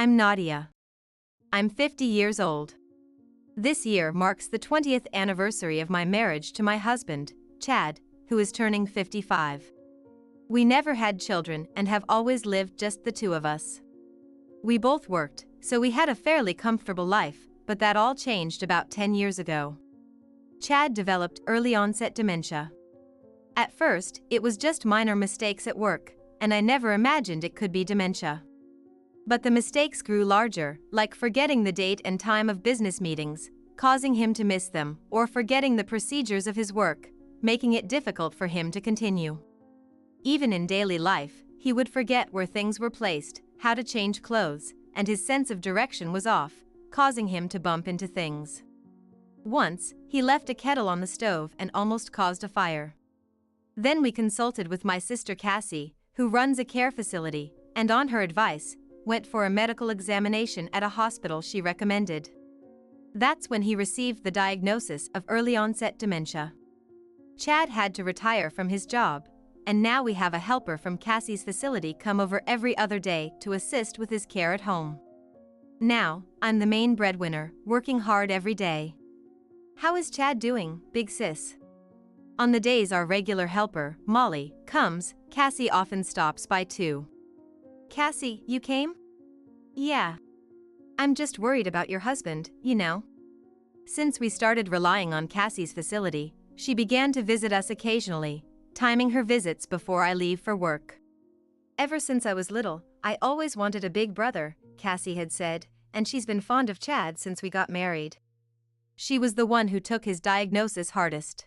I'm Nadia. I'm 50 years old. This year marks the 20th anniversary of my marriage to my husband, Chad, who is turning 55. We never had children and have always lived just the two of us. We both worked, so we had a fairly comfortable life, but that all changed about 10 years ago. Chad developed early-onset dementia. At first, it was just minor mistakes at work, and I never imagined it could be dementia. But the mistakes grew larger, like forgetting the date and time of business meetings, causing him to miss them, or forgetting the procedures of his work, making it difficult for him to continue. Even in daily life, he would forget where things were placed, how to change clothes, and his sense of direction was off, causing him to bump into things. Once, he left a kettle on the stove and almost caused a fire. Then we consulted with my sister Cassie, who runs a care facility, and on her advice, went for a medical examination at a hospital she recommended. That's when he received the diagnosis of early-onset dementia. Chad had to retire from his job, and now we have a helper from Cassie's facility come over every other day to assist with his care at home. Now, I'm the main breadwinner, working hard every day. How is Chad doing, big sis? On the days our regular helper, Molly, comes, Cassie often stops by too. Cassie, you came? Yeah. I'm just worried about your husband, you know. Since we started relying on Cassie's facility, she began to visit us occasionally, timing her visits before I leave for work. Ever since I was little, I always wanted a big brother, Cassie had said, and she's been fond of Chad since we got married. She was the one who took his diagnosis hardest.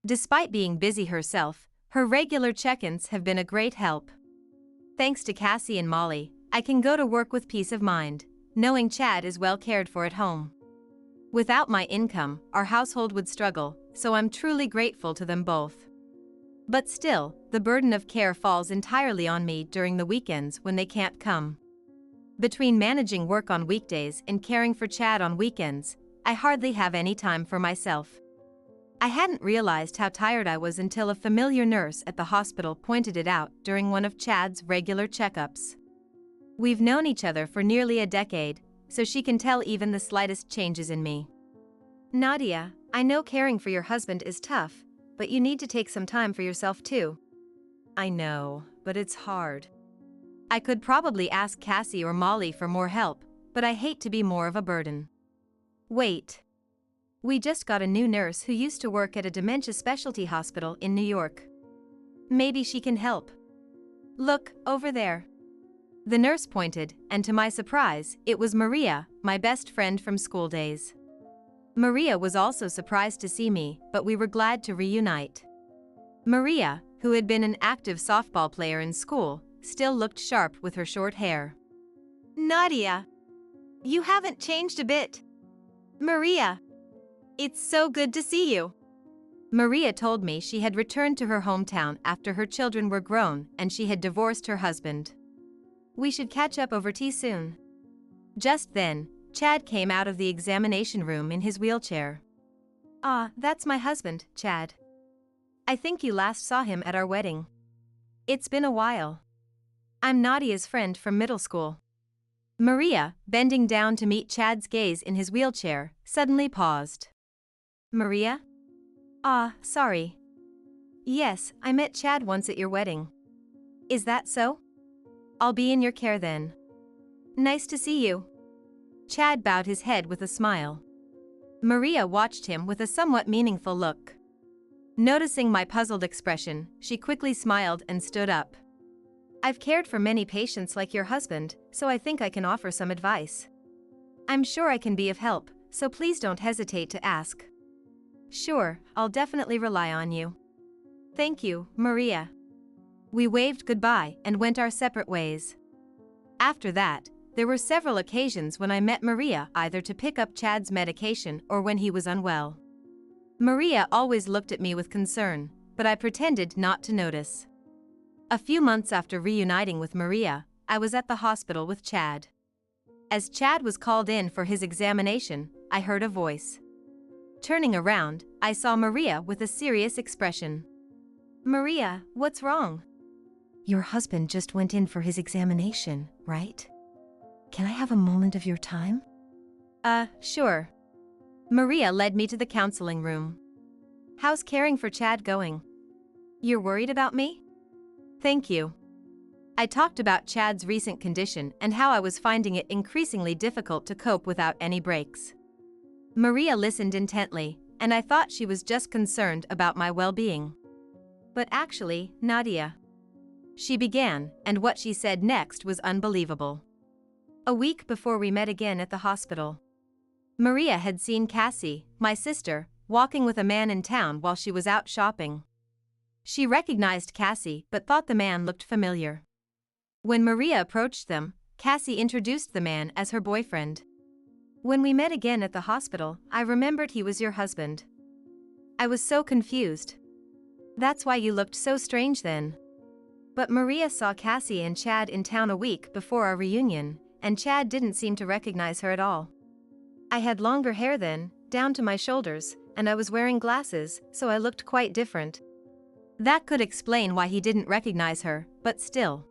Despite being busy herself, her regular check-ins have been a great help. Thanks to Cassie and Molly, I can go to work with peace of mind, knowing Chad is well cared for at home. Without my income, our household would struggle, so I'm truly grateful to them both. But still, the burden of care falls entirely on me during the weekends when they can't come. Between managing work on weekdays and caring for Chad on weekends, I hardly have any time for myself. I hadn't realized how tired I was until a familiar nurse at the hospital pointed it out during one of Chad's regular checkups. We've known each other for nearly a decade, so she can tell even the slightest changes in me. Nadia, I know caring for your husband is tough, but you need to take some time for yourself too. I know, but it's hard. I could probably ask Cassie or Molly for more help, but I hate to be more of a burden. Wait. We just got a new nurse who used to work at a dementia specialty hospital in New York. Maybe she can help. Look, over there. The nurse pointed, and to my surprise, it was Maria, my best friend from school days. Maria was also surprised to see me, but we were glad to reunite. Maria, who had been an active softball player in school, still looked sharp with her short hair. Nadia! You haven't changed a bit. Maria! It's so good to see you. Maria told me she had returned to her hometown after her children were grown and she had divorced her husband. We should catch up over tea soon. Just then, Chad came out of the examination room in his wheelchair. Ah, that's my husband, Chad. I think you last saw him at our wedding. It's been a while. I'm Nadia's friend from middle school. Maria, bending down to meet Chad's gaze in his wheelchair, suddenly paused. Maria? Ah, sorry. Yes, I met Chad once at your wedding. Is that so? I'll be in your care then. Nice to see you. Chad bowed his head with a smile. Maria watched him with a somewhat meaningful look. Noticing my puzzled expression, she quickly smiled and stood up. I've cared for many patients like your husband, so I think I can offer some advice. I'm sure I can be of help, so please don't hesitate to ask. Sure, I'll definitely rely on you. Thank you, Maria. We waved goodbye and went our separate ways. After that, there were several occasions when I met Maria either to pick up Chad's medication or when he was unwell. Maria always looked at me with concern, but I pretended not to notice. A few months after reuniting with Maria, I was at the hospital with Chad. As Chad was called in for his examination, I heard a voice. Turning around, I saw Maria with a serious expression. Maria, what's wrong? Your husband just went in for his examination, right? Can I have a moment of your time? Sure. Maria led me to the counseling room. How's caring for Chad going? You're worried about me? Thank you. I talked about Chad's recent condition and how I was finding it increasingly difficult to cope without any breaks. Maria listened intently, and I thought she was just concerned about my well-being. But actually, Nadia. She began, and what she said next was unbelievable. A week before we met again at the hospital, Maria had seen Cassie, my sister, walking with a man in town while she was out shopping. She recognized Cassie but thought the man looked familiar. When Maria approached them, Cassie introduced the man as her boyfriend. When we met again at the hospital, I remembered he was your husband. I was so confused. That's why you looked so strange then. But Maria saw Cassie and Chad in town a week before our reunion, and Chad didn't seem to recognize her at all. I had longer hair then, down to my shoulders, and I was wearing glasses, so I looked quite different. That could explain why he didn't recognize her, but still.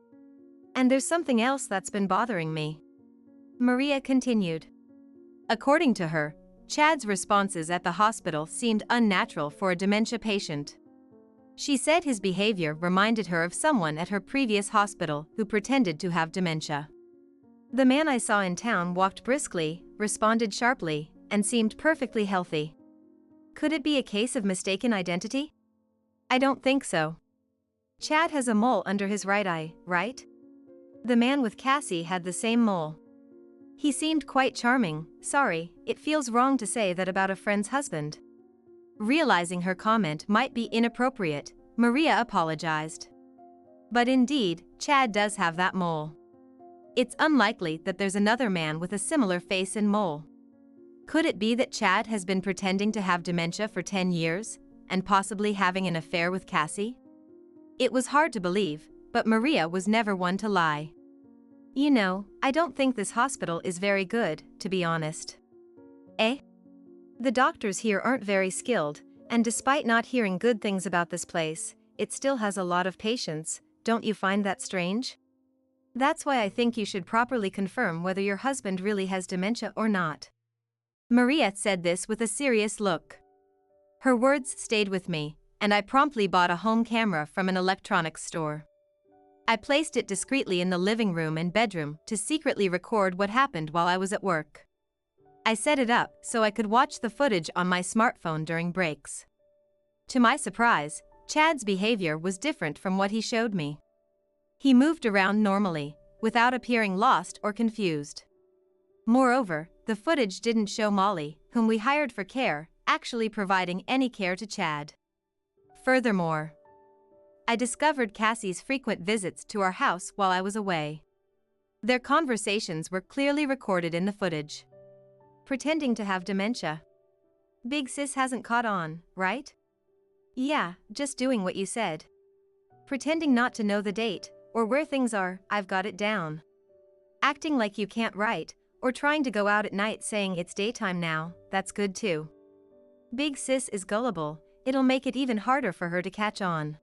And there's something else that's been bothering me. Maria continued. According to her, Chad's responses at the hospital seemed unnatural for a dementia patient. She said his behavior reminded her of someone at her previous hospital who pretended to have dementia. The man I saw in town walked briskly, responded sharply, and seemed perfectly healthy. Could it be a case of mistaken identity? I don't think so. Chad has a mole under his right eye, right? The man with Cassie had the same mole. He seemed quite charming. Sorry, it feels wrong to say that about a friend's husband. Realizing her comment might be inappropriate, Maria apologized. But indeed, Chad does have that mole. It's unlikely that there's another man with a similar face and mole. Could it be that Chad has been pretending to have dementia for 10 years, and possibly having an affair with Cassie? It was hard to believe, but Maria was never one to lie. You know, I don't think this hospital is very good, to be honest. Eh? The doctors here aren't very skilled, and despite not hearing good things about this place, it still has a lot of patients. Don't you find that strange? That's why I think you should properly confirm whether your husband really has dementia or not. Maria said this with a serious look. Her words stayed with me, and I promptly bought a home camera from an electronics store. I placed it discreetly in the living room and bedroom to secretly record what happened while I was at work. I set it up so I could watch the footage on my smartphone during breaks. To my surprise, Chad's behavior was different from what he showed me. He moved around normally, without appearing lost or confused. Moreover, the footage didn't show Molly, whom we hired for care, actually providing any care to Chad. Furthermore, I discovered Cassie's frequent visits to our house while I was away. Their conversations were clearly recorded in the footage. Pretending to have dementia. Big sis hasn't caught on, right? Yeah, just doing what you said. Pretending not to know the date, or where things are, I've got it down. Acting like you can't write, or trying to go out at night saying it's daytime now, that's good too. Big sis is gullible, it'll make it even harder for her to catch on.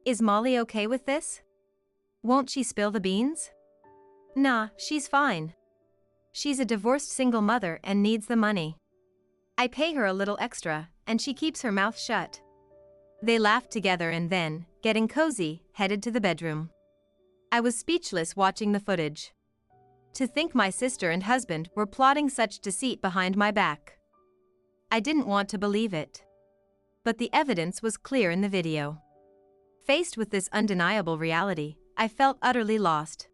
Is Molly okay with this? Won't she spill the beans? Nah, she's fine. She's a divorced single mother and needs the money. I pay her a little extra, and she keeps her mouth shut. They laughed together and then, getting cozy, headed to the bedroom. I was speechless watching the footage. To think my sister and husband were plotting such deceit behind my back. I didn't want to believe it. But the evidence was clear in the video. Faced with this undeniable reality, I felt utterly lost.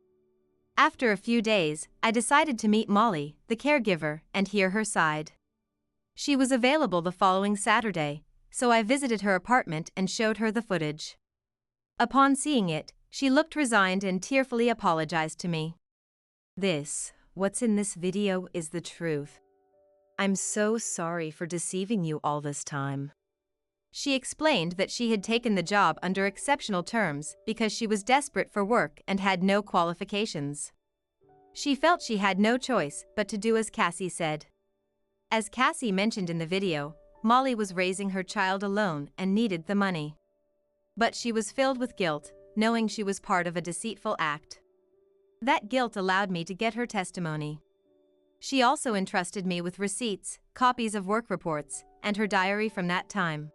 After a few days, I decided to meet Molly, the caregiver, and hear her side. She was available the following Saturday, so I visited her apartment and showed her the footage. Upon seeing it, she looked resigned and tearfully apologized to me. What's in this video is the truth. I'm so sorry for deceiving you all this time. She explained that she had taken the job under exceptional terms because she was desperate for work and had no qualifications. She felt she had no choice but to do as Cassie said. As Cassie mentioned in the video, Molly was raising her child alone and needed the money. But she was filled with guilt, knowing she was part of a deceitful act. That guilt allowed me to get her testimony. She also entrusted me with receipts, copies of work reports, and her diary from that time.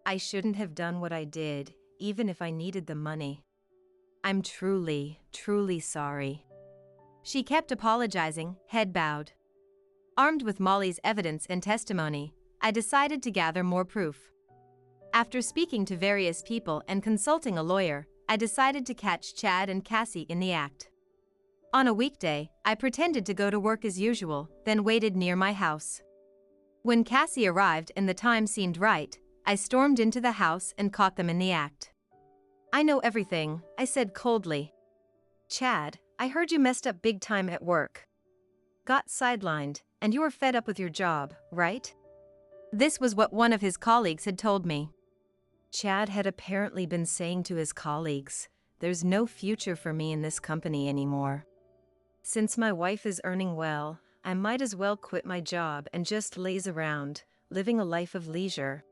I shouldn't have done what I did, even if I needed the money. I'm truly, truly sorry. She kept apologizing, head bowed. Armed with Molly's evidence and testimony, I decided to gather more proof. After speaking to various people and consulting a lawyer, I decided to catch Chad and Cassie in the act. On a weekday, I pretended to go to work as usual, then waited near my house. When Cassie arrived and the time seemed right, I stormed into the house and caught them in the act. "I know everything," I said coldly. "Chad, I heard you messed up big time at work. Got sidelined, and you were fed up with your job, right?" This was what one of his colleagues had told me. Chad had apparently been saying to his colleagues, "There's no future for me in this company anymore. Since my wife is earning well, I might as well quit my job and just laze around, living a life of leisure."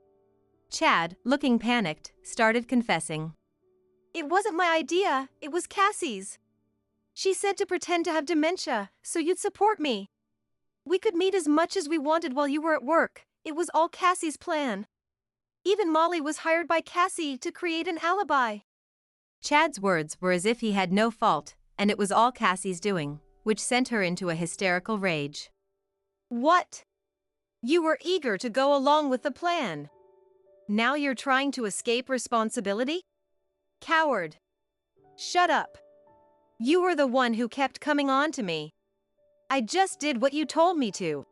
Chad, looking panicked, started confessing. "It wasn't my idea, it was Cassie's. She said to pretend to have dementia, so you'd support me. We could meet as much as we wanted while you were at work. It was all Cassie's plan. Even Molly was hired by Cassie to create an alibi." Chad's words were as if he had no fault, and it was all Cassie's doing, which sent her into a hysterical rage. "What? You were eager to go along with the plan. Now you're trying to escape responsibility? Coward. Shut up. You were the one who kept coming on to me. I just did what you told me to."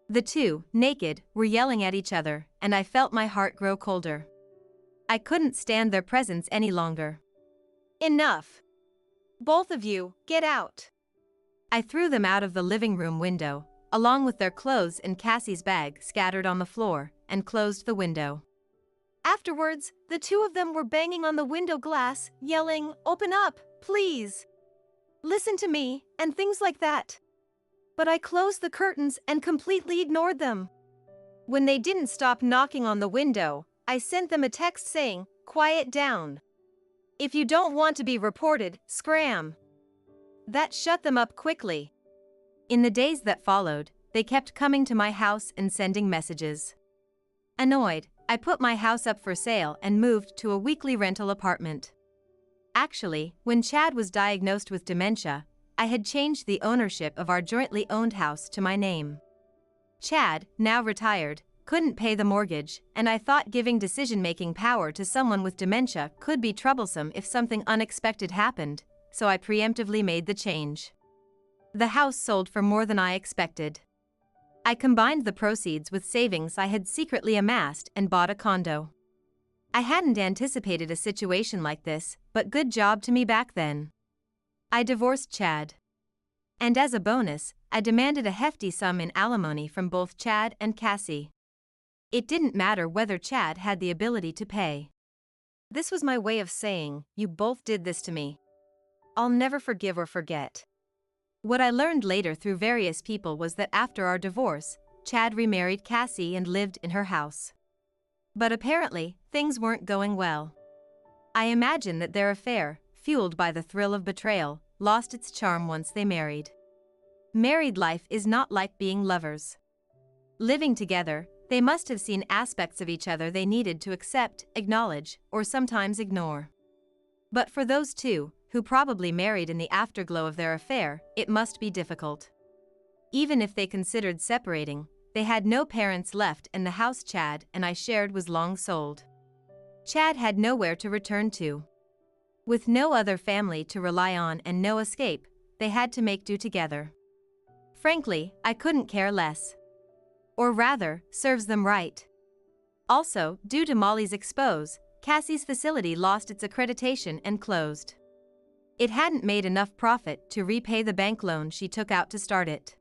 The two, naked, were yelling at each other, and I felt my heart grow colder. I couldn't stand their presence any longer. "Enough. Both of you, get out." I threw them out of the living room window, along with their clothes and Cassie's bag scattered on the floor, and closed the window. Afterwards, the two of them were banging on the window glass, yelling, "Open up, please. Listen to me," and things like that. But I closed the curtains and completely ignored them. When they didn't stop knocking on the window, I sent them a text saying, "Quiet down. If you don't want to be reported, scram." That shut them up quickly. In the days that followed, they kept coming to my house and sending messages. Annoyed, I put my house up for sale and moved to a weekly rental apartment. Actually, when Chad was diagnosed with dementia, I had changed the ownership of our jointly owned house to my name. Chad, now retired, couldn't pay the mortgage, and I thought giving decision-making power to someone with dementia could be troublesome if something unexpected happened, so I preemptively made the change. The house sold for more than I expected. I combined the proceeds with savings I had secretly amassed and bought a condo. I hadn't anticipated a situation like this, but good job to me back then. I divorced Chad. And as a bonus, I demanded a hefty sum in alimony from both Chad and Cassie. It didn't matter whether Chad had the ability to pay. This was my way of saying, "You both did this to me. I'll never forgive or forget." What I learned later through various people was that after our divorce, Chad remarried Cassie and lived in her house. But apparently, things weren't going well. I imagine that their affair, fueled by the thrill of betrayal, lost its charm once they married. Married life is not like being lovers. Living together, they must have seen aspects of each other they needed to accept, acknowledge, or sometimes ignore. But for those two, who probably married in the afterglow of their affair, it must be difficult. Even if they considered separating, they had no parents left and the house Chad and I shared was long sold. Chad had nowhere to return to. With no other family to rely on and no escape, they had to make do together. Frankly, I couldn't care less. Or rather, serves them right. Also, due to Molly's expose, Cassie's facility lost its accreditation and closed. It hadn't made enough profit to repay the bank loan she took out to start it.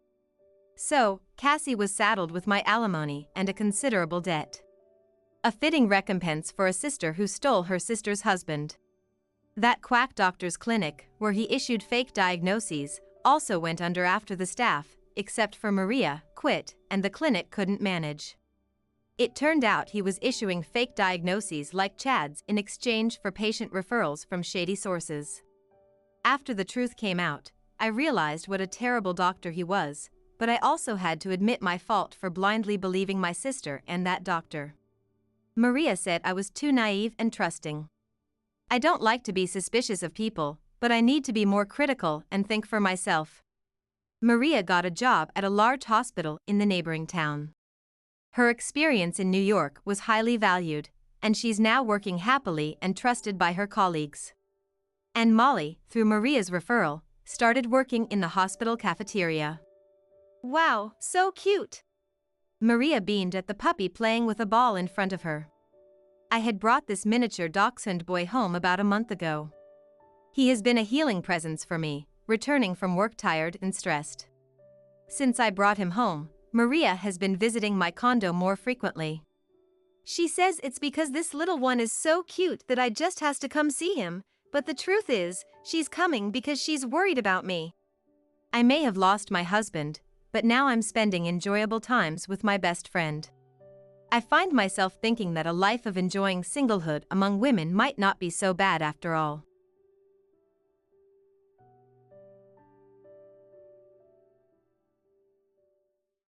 So, Cassie was saddled with my alimony and a considerable debt. A fitting recompense for a sister who stole her sister's husband. That quack doctor's clinic, where he issued fake diagnoses, also went under after the staff, except for Maria, quit, and the clinic couldn't manage. It turned out he was issuing fake diagnoses like Chad's in exchange for patient referrals from shady sources. After the truth came out, I realized what a terrible doctor he was, but I also had to admit my fault for blindly believing my sister and that doctor. Maria said I was too naive and trusting. I don't like to be suspicious of people, but I need to be more critical and think for myself. Maria got a job at a large hospital in the neighboring town. Her experience in New York was highly valued, and she's now working happily and trusted by her colleagues. And Molly, through Maria's referral, started working in the hospital cafeteria. Wow, so cute! Maria beamed at the puppy playing with a ball in front of her. I had brought this miniature dachshund boy home about a month ago. He has been a healing presence for me, returning from work tired and stressed. Since I brought him home, Maria has been visiting my condo more frequently. She says it's because this little one is so cute that I just has to come see him, but the truth is, she's coming because she's worried about me. I may have lost my husband, but now I'm spending enjoyable times with my best friend. I find myself thinking that a life of enjoying singlehood among women might not be so bad after all.